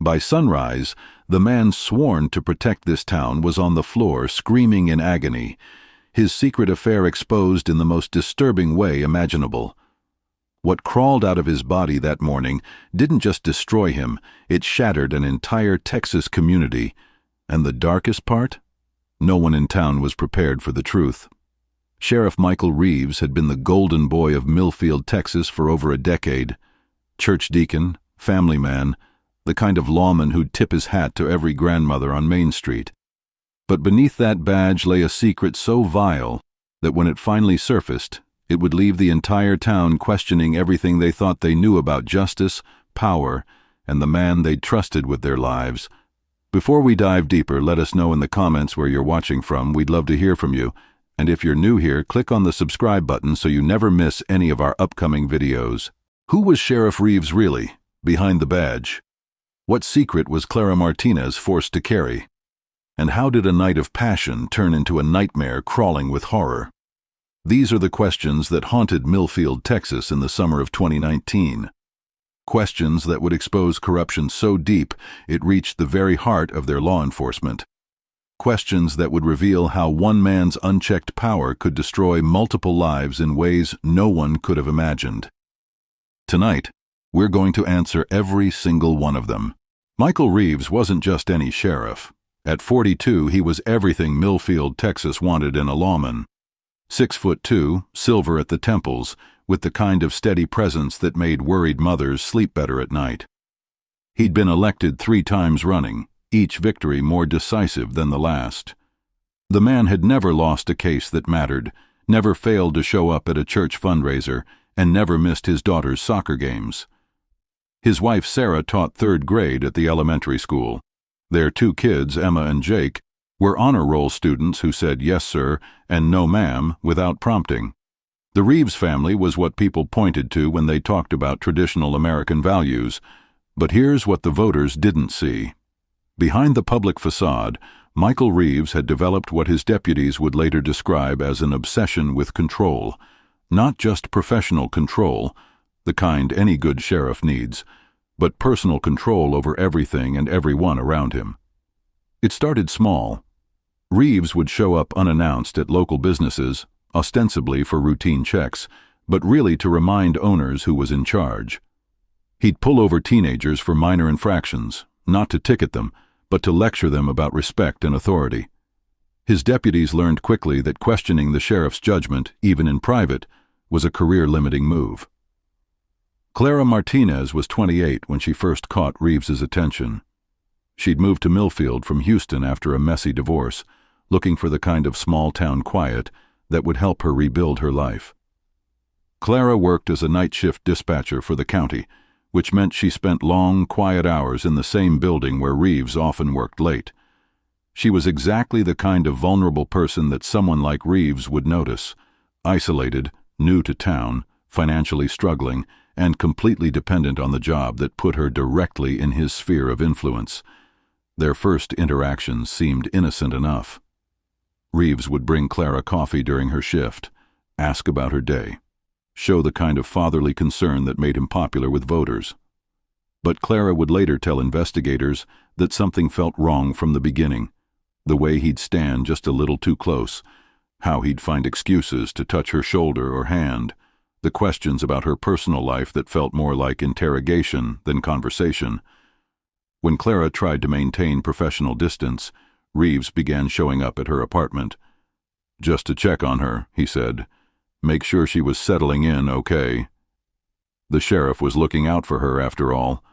By sunrise, the man sworn to protect this town was on the floor, screaming in agony, his secret affair exposed in the most disturbing way imaginable. What crawled out of his body that morning didn't just destroy him, it shattered an entire Texas community. And the darkest part? No one in town was prepared for the truth. Sheriff Michael Reeves had been the golden boy of Millfield, Texas for over a decade. Church deacon, family man, the kind of lawman who'd tip his hat to every grandmother on Main Street. But beneath that badge lay a secret so vile that when it finally surfaced, it would leave the entire town questioning everything they thought they knew about justice, power, and the man they'd trusted with their lives. Before we dive deeper, let us know in the comments where you're watching from. We'd love to hear from you. And if you're new here, click on the subscribe button so you never miss any of our upcoming videos. Who was Sheriff Reeves really, behind the badge? What secret was Clara Martinez forced to carry? And how did a night of passion turn into a nightmare crawling with horror? These are the questions that haunted Millfield, Texas in the summer of 2019. Questions that would expose corruption so deep it reached the very heart of their law enforcement. Questions that would reveal how one man's unchecked power could destroy multiple lives in ways no one could have imagined. Tonight, we're going to answer every single one of them. Michael Reeves wasn't just any sheriff. At 42, he was everything Millfield, Texas wanted in a lawman. 6'2", silver at the temples, with the kind of steady presence that made worried mothers sleep better at night. He'd been elected 3 times running, each victory more decisive than the last. The man had never lost a case that mattered, never failed to show up at a church fundraiser, and never missed his daughter's soccer games. His wife Sarah taught 3rd grade at the elementary school. Their 2 kids, Emma and Jake, were honor roll students who said yes sir and no ma'am without prompting. The Reeves family was what people pointed to when they talked about traditional American values. But here's what the voters didn't see. Behind the public facade, Michael Reeves had developed what his deputies would later describe as an obsession with control. Not just professional control, the kind any good sheriff needs, but personal control over everything and everyone around him. It started small. Reeves would show up unannounced at local businesses, ostensibly for routine checks, but really to remind owners who was in charge. He'd pull over teenagers for minor infractions, not to ticket them, but to lecture them about respect and authority. His deputies learned quickly that questioning the sheriff's judgment, even in private, was a career-limiting move. Clara Martinez was 28 when she first caught Reeves's attention. She'd moved to Millfield from Houston after a messy divorce, looking for the kind of small-town quiet that would help her rebuild her life. Clara worked as a night shift dispatcher for the county, which meant she spent long, quiet hours in the same building where Reeves often worked late. She was exactly the kind of vulnerable person that someone like Reeves would notice, isolated, new to town, financially struggling, and completely dependent on the job that put her directly in his sphere of influence. Their first interactions seemed innocent enough. Reeves would bring Clara coffee during her shift, ask about her day, show the kind of fatherly concern that made him popular with voters. But Clara would later tell investigators that something felt wrong from the beginning, the way he'd stand just a little too close, how he'd find excuses to touch her shoulder or hand, the questions about her personal life that felt more like interrogation than conversation. When Clara tried to maintain professional distance, Reeves began showing up at her apartment. "Just to check on her," he said. "Make sure she was settling in okay." The sheriff was looking out for her after all.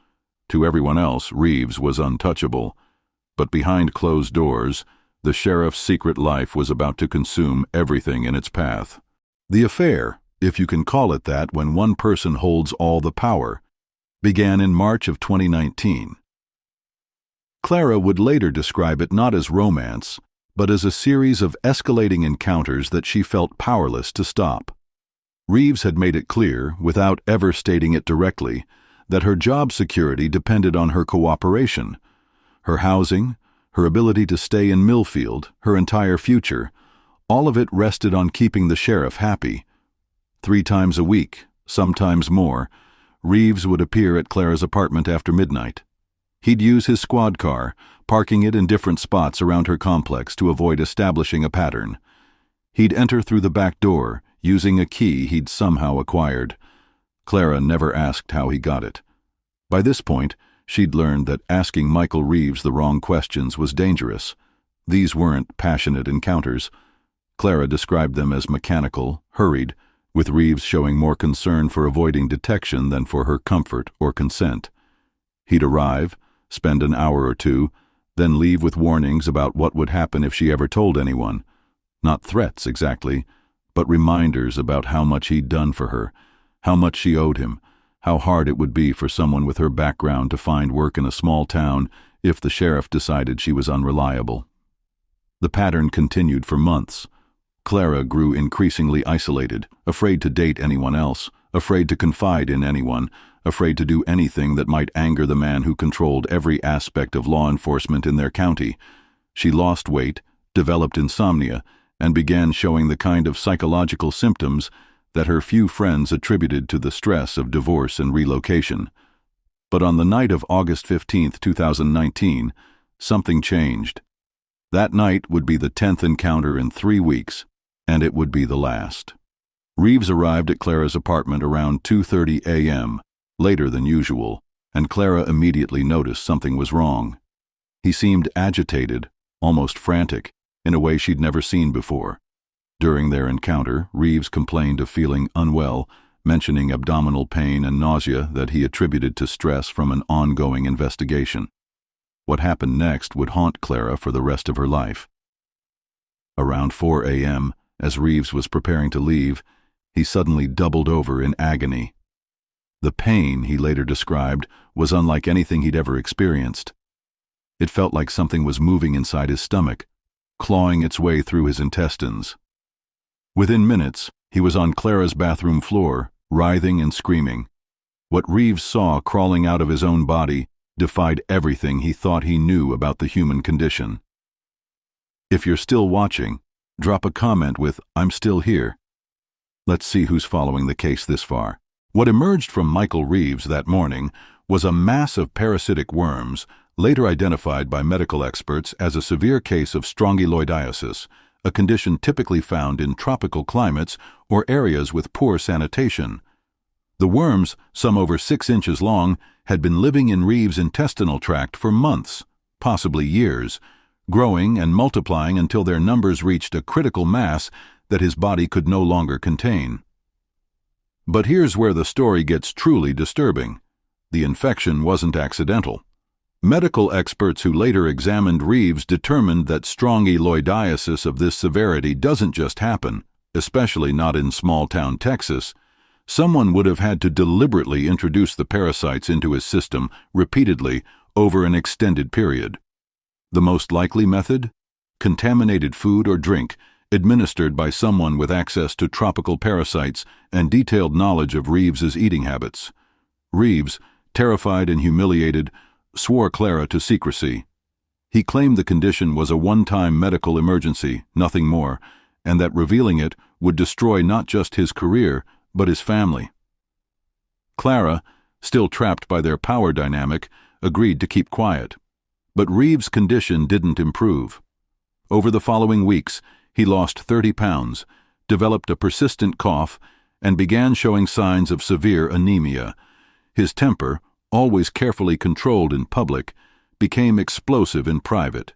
To everyone else, Reeves was untouchable. But behind closed doors, the sheriff's secret life was about to consume everything in its path. The affair, if you can call it that when one person holds all the power, began in March of 2019. Clara would later describe it not as romance, but as a series of escalating encounters that she felt powerless to stop. Reeves had made it clear, without ever stating it directly, that her job security depended on her cooperation. Her housing, her ability to stay in Millfield, her entire future, all of it rested on keeping the sheriff happy. 3 times a week, sometimes more, Reeves would appear at Clara's apartment after midnight. He'd use his squad car, parking it in different spots around her complex to avoid establishing a pattern. He'd enter through the back door, using a key he'd somehow acquired. Clara never asked how he got it. By this point, she'd learned that asking Michael Reeves the wrong questions was dangerous. These weren't passionate encounters. Clara described them as mechanical, hurried, with Reeves showing more concern for avoiding detection than for her comfort or consent. He'd arrive, spend an hour or two, then leave with warnings about what would happen if she ever told anyone. Not threats, exactly, but reminders about how much he'd done for her, how much she owed him, how hard it would be for someone with her background to find work in a small town if the sheriff decided she was unreliable. The pattern continued for months. Clara grew increasingly isolated, afraid to date anyone else, afraid to confide in anyone, afraid to do anything that might anger the man who controlled every aspect of law enforcement in their county. She lost weight, developed insomnia, and began showing the kind of psychological symptoms that her few friends attributed to the stress of divorce and relocation. But on the night of August 15, 2019, something changed. That night would be the 10th encounter in 3 weeks, and it would be the last. Reeves arrived at Clara's apartment around 2:30 a.m., later than usual, and Clara immediately noticed something was wrong. He seemed agitated, almost frantic, in a way she'd never seen before. During their encounter, Reeves complained of feeling unwell, mentioning abdominal pain and nausea that he attributed to stress from an ongoing investigation. What happened next would haunt Clara for the rest of her life. Around 4 a.m., as Reeves was preparing to leave, he suddenly doubled over in agony. The pain, he later described, was unlike anything he'd ever experienced. It felt like something was moving inside his stomach, clawing its way through his intestines. Within minutes, he was on Clara's bathroom floor, writhing and screaming. What Reeves saw crawling out of his own body defied everything he thought he knew about the human condition. If you're still watching, drop a comment with "I'm still here." Let's see who's following the case this far. What emerged from Michael Reeves that morning was a mass of parasitic worms, later identified by medical experts as a severe case of strongyloidiasis, a condition typically found in tropical climates or areas with poor sanitation. The worms, some over 6 inches long, had been living in Reeves' intestinal tract for months, possibly years, growing and multiplying until their numbers reached a critical mass that his body could no longer contain. But here's where the story gets truly disturbing. The infection wasn't accidental. Medical experts who later examined Reeves determined that strongyloidiasis of this severity doesn't just happen, especially not in small-town Texas. Someone would have had to deliberately introduce the parasites into his system repeatedly over an extended period. The most likely method? Contaminated food or drink, administered by someone with access to tropical parasites and detailed knowledge of Reeves's eating habits. Reeves, terrified and humiliated, swore Clara to secrecy. He claimed the condition was a one-time medical emergency, nothing more, and that revealing it would destroy not just his career, but his family. Clara, still trapped by their power dynamic, agreed to keep quiet. But Reeves' condition didn't improve. Over the following weeks, he lost 30 pounds, developed a persistent cough, and began showing signs of severe anemia. His temper, always carefully controlled in public, became explosive in private.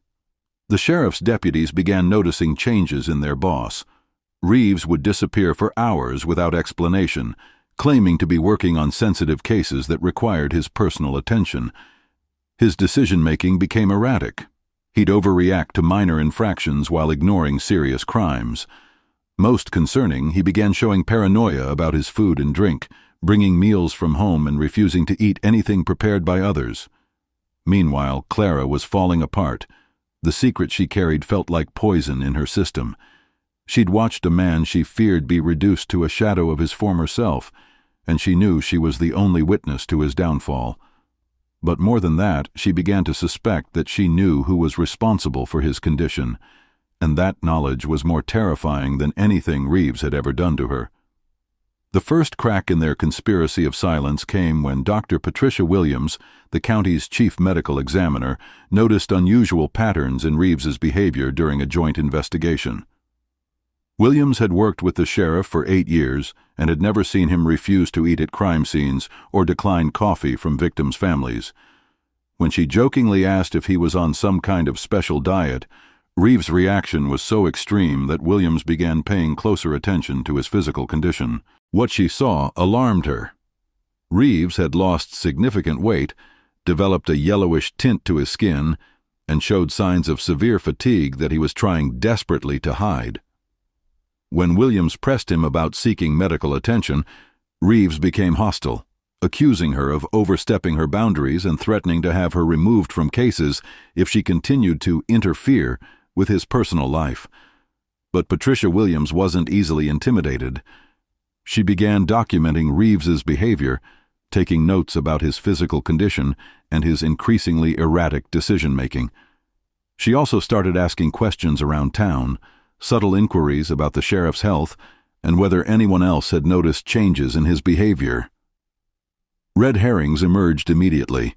The sheriff's deputies began noticing changes in their boss. Reeves would disappear for hours without explanation, claiming to be working on sensitive cases that required his personal attention. His decision-making became erratic. He'd overreact to minor infractions while ignoring serious crimes. Most concerning, he began showing paranoia about his food and drink, bringing meals from home and refusing to eat anything prepared by others. Meanwhile, Clara was falling apart. The secret she carried felt like poison in her system. She'd watched a man she feared be reduced to a shadow of his former self, and she knew she was the only witness to his downfall. But more than that, she began to suspect that she knew who was responsible for his condition, and that knowledge was more terrifying than anything Reeves had ever done to her. The first crack in their conspiracy of silence came when Dr. Patricia Williams, the county's chief medical examiner, noticed unusual patterns in Reeves's behavior during a joint investigation. Williams had worked with the sheriff for 8 years and had never seen him refuse to eat at crime scenes or decline coffee from victims' families. When she jokingly asked if he was on some kind of special diet, Reeves' reaction was so extreme that Williams began paying closer attention to his physical condition. What she saw alarmed her. Reeves had lost significant weight, developed a yellowish tint to his skin, and showed signs of severe fatigue that he was trying desperately to hide. When Williams pressed him about seeking medical attention, Reeves became hostile, accusing her of overstepping her boundaries and threatening to have her removed from cases if she continued to interfere with his personal life. But Patricia Williams wasn't easily intimidated. She began documenting Reeves's behavior, taking notes about his physical condition and his increasingly erratic decision-making. She also started asking questions around town, subtle inquiries about the sheriff's health, and whether anyone else had noticed changes in his behavior. Red herrings emerged immediately.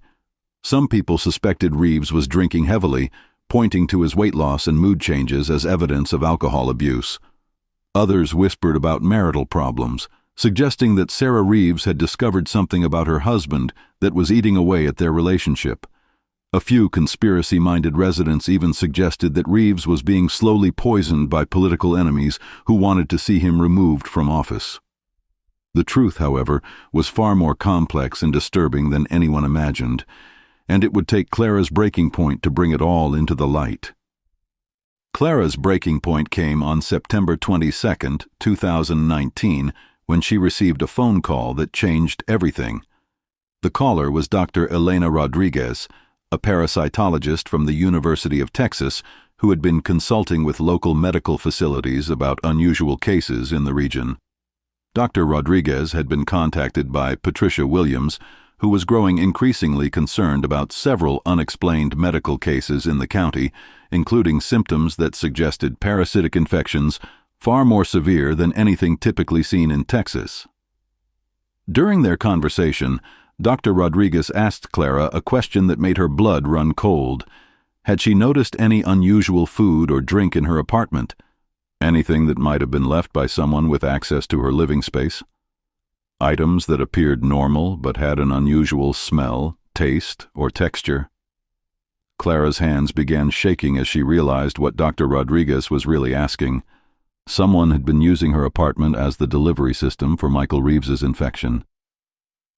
Some people suspected Reeves was drinking heavily, pointing to his weight loss and mood changes as evidence of alcohol abuse. Others whispered about marital problems, suggesting that Sarah Reeves had discovered something about her husband that was eating away at their relationship. A few conspiracy-minded residents even suggested that Reeves was being slowly poisoned by political enemies who wanted to see him removed from office. The truth, however, was far more complex and disturbing than anyone imagined, and it would take Clara's breaking point to bring it all into the light. Clara's breaking point came on September 22, 2019, when she received a phone call that changed everything. The caller was Dr. Elena Rodriguez, a parasitologist from the University of Texas who had been consulting with local medical facilities about unusual cases in the region. Dr. Rodriguez had been contacted by Patricia Williams, who was growing increasingly concerned about several unexplained medical cases in the county, including symptoms that suggested parasitic infections far more severe than anything typically seen in Texas. During their conversation, Dr. Rodriguez asked Clara a question that made her blood run cold. Had she noticed any unusual food or drink in her apartment? Anything that might have been left by someone with access to her living space? Items that appeared normal but had an unusual smell, taste, or texture? Clara's hands began shaking as she realized what Dr. Rodriguez was really asking. Someone had been using her apartment as the delivery system for Michael Reeves's infection.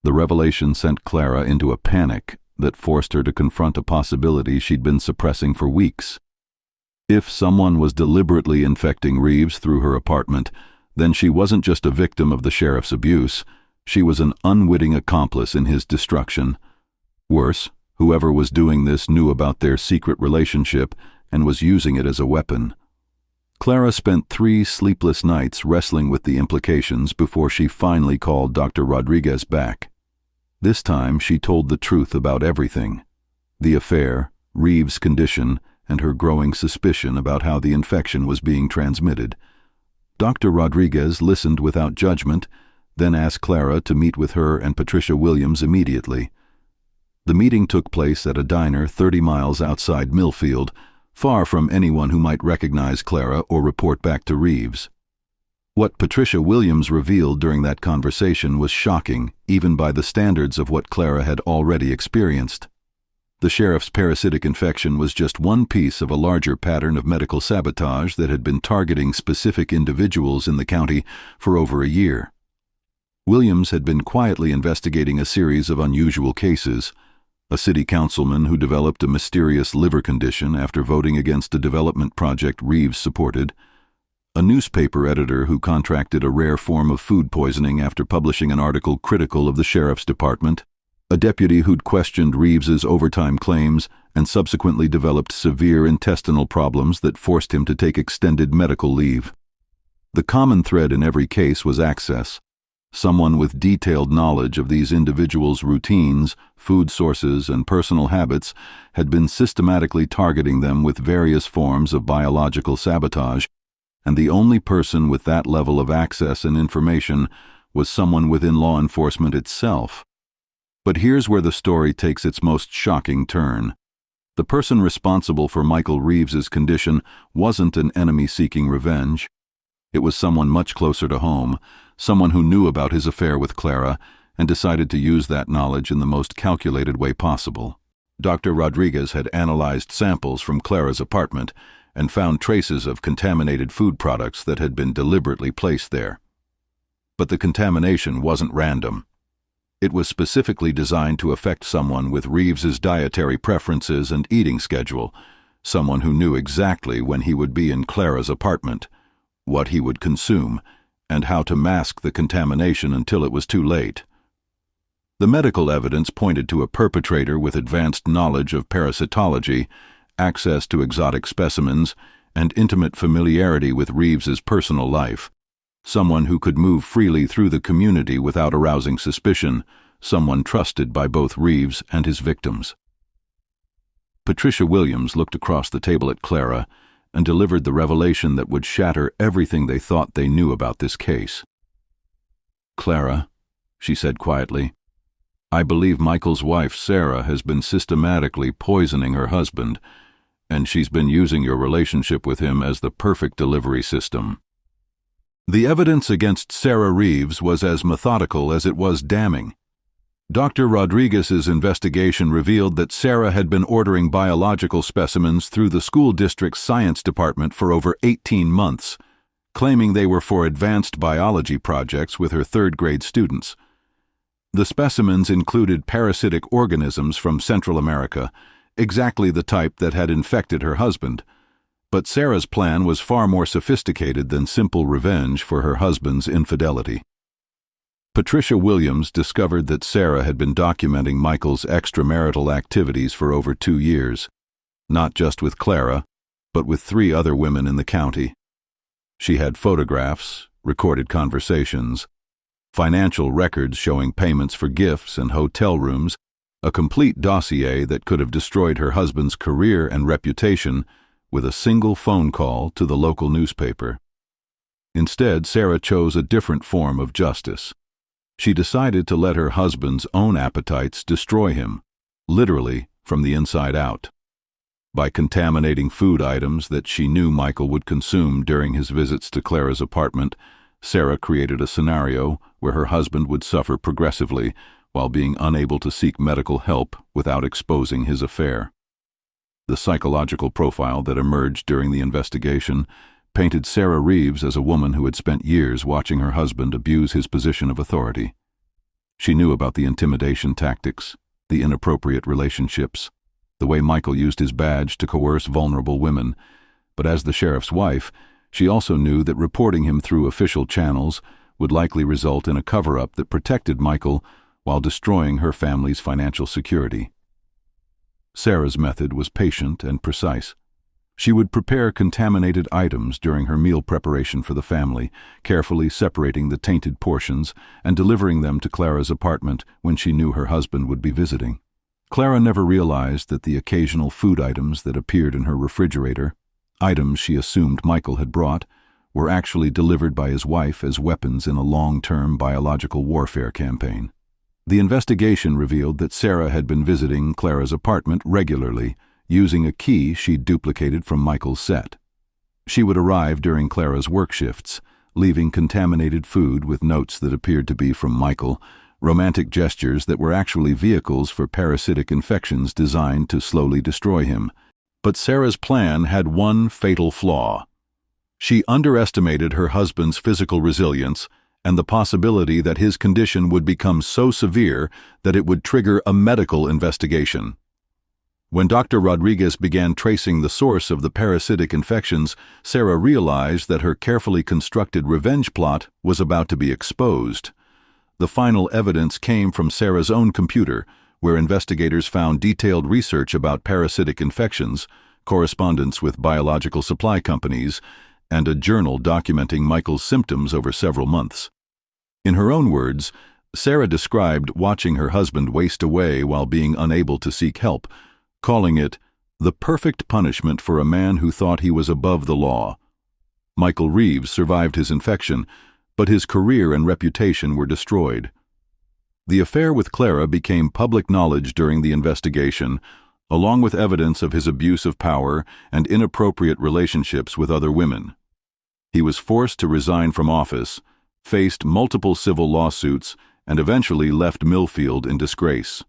The revelation sent Clara into a panic that forced her to confront a possibility she'd been suppressing for weeks. If someone was deliberately infecting Reeves through her apartment, then she wasn't just a victim of the sheriff's abuse, she was an unwitting accomplice in his destruction. Worse, whoever was doing this knew about their secret relationship and was using it as a weapon. Clara spent 3 sleepless nights wrestling with the implications before she finally called Dr. Rodriguez back. This time she told the truth about everything: the affair, Reeves' condition, and her growing suspicion about how the infection was being transmitted. Dr. Rodriguez listened without judgment, then asked Clara to meet with her and Patricia Williams immediately. The meeting took place at a diner 30 miles outside Millfield, far from anyone who might recognize Clara or report back to Reeves. What Patricia Williams revealed during that conversation was shocking, even by the standards of what Clara had already experienced. The sheriff's parasitic infection was just one piece of a larger pattern of medical sabotage that had been targeting specific individuals in the county for over a year. Williams had been quietly investigating a series of unusual cases: a city councilman who developed a mysterious liver condition after voting against a development project Reeves supported, a newspaper editor who contracted a rare form of food poisoning after publishing an article critical of the sheriff's department, a deputy who'd questioned Reeves's overtime claims and subsequently developed severe intestinal problems that forced him to take extended medical leave. The common thread in every case was access. Someone with detailed knowledge of these individuals' routines, food sources, and personal habits had been systematically targeting them with various forms of biological sabotage, and the only person with that level of access and information was someone within law enforcement itself. But here's where the story takes its most shocking turn. The person responsible for Michael Reeves's condition wasn't an enemy seeking revenge. It was someone much closer to home, someone who knew about his affair with Clara and decided to use that knowledge in the most calculated way possible. Dr. Rodriguez had analyzed samples from Clara's apartment and found traces of contaminated food products that had been deliberately placed there. But the contamination wasn't random. It was specifically designed to affect someone with Reeves's dietary preferences and eating schedule, someone who knew exactly when he would be in Clara's apartment, what he would consume, and how to mask the contamination until it was too late. The medical evidence pointed to a perpetrator with advanced knowledge of parasitology, access to exotic specimens, and intimate familiarity with Reeves's personal life. Someone who could move freely through the community without arousing suspicion, someone trusted by both Reeves and his victims. Patricia Williams looked across the table at Clara and delivered the revelation that would shatter everything they thought they knew about this case. "Clara," she said quietly, "I believe Michael's wife, Sarah, has been systematically poisoning her husband, and she's been using your relationship with him as the perfect delivery system." The evidence against Sarah Reeves was as methodical as it was damning. Dr. Rodriguez's investigation revealed that Sarah had been ordering biological specimens through the school district's science department for over 18 months, claiming they were for advanced biology projects with her third-grade students. The specimens included parasitic organisms from Central America, exactly the type that had infected her husband. But Sarah's plan was far more sophisticated than simple revenge for her husband's infidelity. Patricia Williams discovered that Sarah had been documenting Michael's extramarital activities for over 2 years, not just with Clara, but with 3 other women in the county. She had photographs, recorded conversations, financial records showing payments for gifts and hotel rooms, a complete dossier that could have destroyed her husband's career and reputation with a single phone call to the local newspaper. Instead, Sarah chose a different form of justice. She decided to let her husband's own appetites destroy him, literally from the inside out. By contaminating food items that she knew Michael would consume during his visits to Clara's apartment, Sarah created a scenario where her husband would suffer progressively while being unable to seek medical help without exposing his affair. The psychological profile that emerged during the investigation painted Sarah Reeves as a woman who had spent years watching her husband abuse his position of authority. She knew about the intimidation tactics, the inappropriate relationships, the way Michael used his badge to coerce vulnerable women, but as the sheriff's wife, she also knew that reporting him through official channels would likely result in a cover-up that protected Michael while destroying her family's financial security. Sarah's method was patient and precise. She would prepare contaminated items during her meal preparation for the family, carefully separating the tainted portions and delivering them to Clara's apartment when she knew her husband would be visiting. Clara never realized that the occasional food items that appeared in her refrigerator, items she assumed Michael had brought, were actually delivered by his wife as weapons in a long-term biological warfare campaign. The investigation revealed that Sarah had been visiting Clara's apartment regularly, using a key she'd duplicated from Michael's set. She would arrive during Clara's work shifts, leaving contaminated food with notes that appeared to be from Michael, romantic gestures that were actually vehicles for parasitic infections designed to slowly destroy him. But Sarah's plan had one fatal flaw. She underestimated her husband's physical resilience and the possibility that his condition would become so severe that it would trigger a medical investigation. When Dr. Rodriguez began tracing the source of the parasitic infections, Sarah realized that her carefully constructed revenge plot was about to be exposed. The final evidence came from Sarah's own computer, where investigators found detailed research about parasitic infections, correspondence with biological supply companies, and a journal documenting Michael's symptoms over several months. In her own words, Sarah described watching her husband waste away while being unable to seek help, calling it the perfect punishment for a man who thought he was above the law. Michael Reeves survived his infection, but his career and reputation were destroyed. The affair with Clara became public knowledge during the investigation, along with evidence of his abuse of power and inappropriate relationships with other women. He was forced to resign from office, faced multiple civil lawsuits, and eventually left Millfield in disgrace.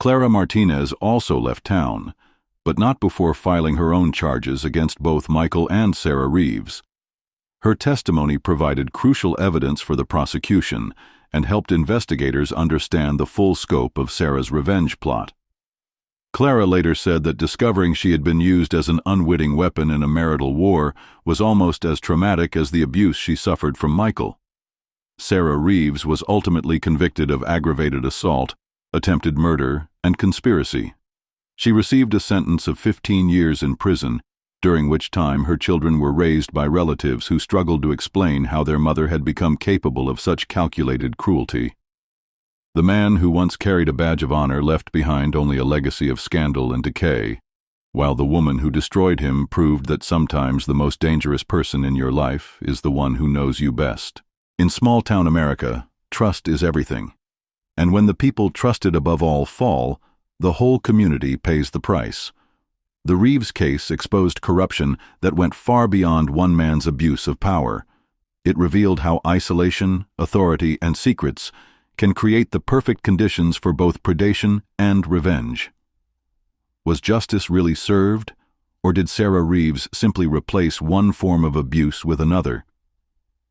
Clara Martinez also left town, but not before filing her own charges against both Michael and Sarah Reeves. Her testimony provided crucial evidence for the prosecution and helped investigators understand the full scope of Sarah's revenge plot. Clara later said that discovering she had been used as an unwitting weapon in a marital war was almost as traumatic as the abuse she suffered from Michael. Sarah Reeves was ultimately convicted of aggravated assault, attempted murder, and conspiracy. She received a sentence of 15 years in prison, during which time her children were raised by relatives who struggled to explain how their mother had become capable of such calculated cruelty. The man who once carried a badge of honor left behind only a legacy of scandal and decay, while the woman who destroyed him proved that sometimes the most dangerous person in your life is the one who knows you best. In small-town America, trust is everything. And when the people trusted above all fall, the whole community pays the price. The Reeves case exposed corruption that went far beyond one man's abuse of power. It revealed how isolation, authority, and secrets can create the perfect conditions for both predation and revenge. Was justice really served, or did Sarah Reeves simply replace one form of abuse with another?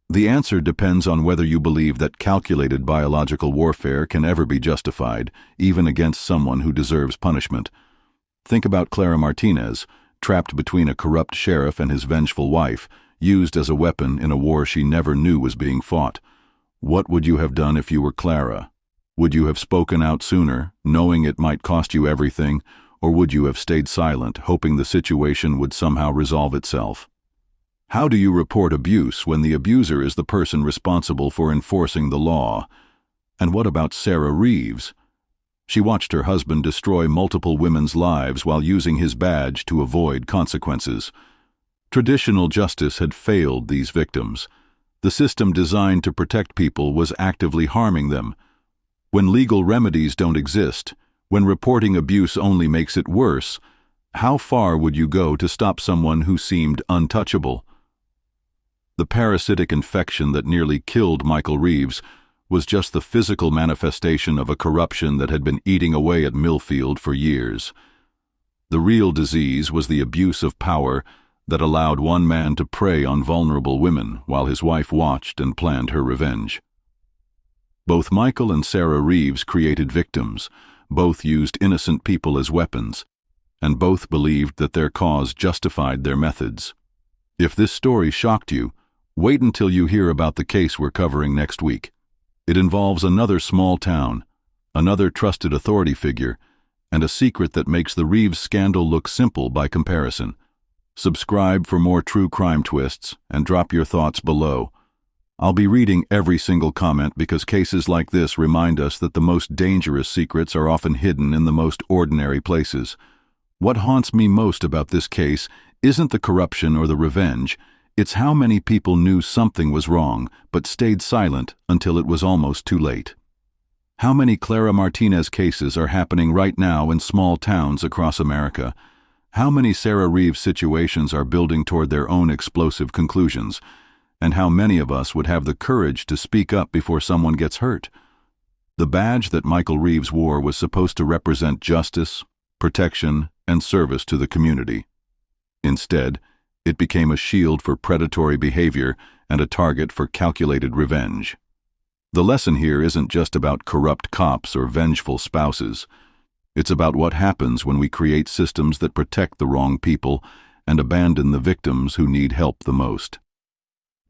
The answer depends on whether you believe that calculated biological warfare can ever be justified, even against someone who deserves punishment. Think about Clara Martinez, trapped between a corrupt sheriff and his vengeful wife, used as a weapon in a war she never knew was being fought. What would you have done if you were Clara? Would you have spoken out sooner, knowing it might cost you everything, or would you have stayed silent, hoping the situation would somehow resolve itself? How do you report abuse when the abuser is the person responsible for enforcing the law? And what about Sarah Reeves? She watched her husband destroy multiple women's lives while using his badge to avoid consequences. Traditional justice had failed these victims. The system designed to protect people was actively harming them. When legal remedies don't exist, when reporting abuse only makes it worse, how far would you go to stop someone who seemed untouchable? The parasitic infection that nearly killed Michael Reeves was just the physical manifestation of a corruption that had been eating away at Millfield for years. The real disease was the abuse of power that allowed one man to prey on vulnerable women while his wife watched and planned her revenge. Both Michael and Sarah Reeves created victims, both used innocent people as weapons, and both believed that their cause justified their methods. If this story shocked you, wait until you hear about the case we're covering next week. It involves another small town, another trusted authority figure, and a secret that makes the Reeves scandal look simple by comparison. Subscribe for more true crime twists and drop your thoughts below. I'll be reading every single comment because cases like this remind us that the most dangerous secrets are often hidden in the most ordinary places. What haunts me most about this case isn't the corruption or the revenge. It's how many people knew something was wrong but stayed silent until it was almost too late. How many Clara Martinez cases are happening right now in small towns across America? How many Sarah Reeves situations are building toward their own explosive conclusions? And how many of us would have the courage to speak up before someone gets hurt? The badge that Michael Reeves wore was supposed to represent justice, protection, and service to the community. Instead, it became a shield for predatory behavior and a target for calculated revenge. The lesson here isn't just about corrupt cops or vengeful spouses. It's about what happens when we create systems that protect the wrong people and abandon the victims who need help the most.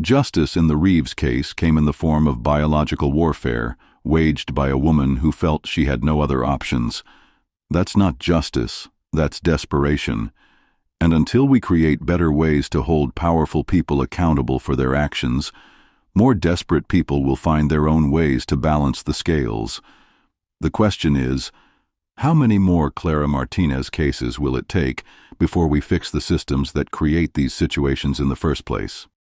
Justice in the Reeves case came in the form of biological warfare, waged by a woman who felt she had no other options. That's not justice, that's desperation. And until we create better ways to hold powerful people accountable for their actions, more desperate people will find their own ways to balance the scales. The question is, how many more Clara Martinez cases will it take before we fix the systems that create these situations in the first place?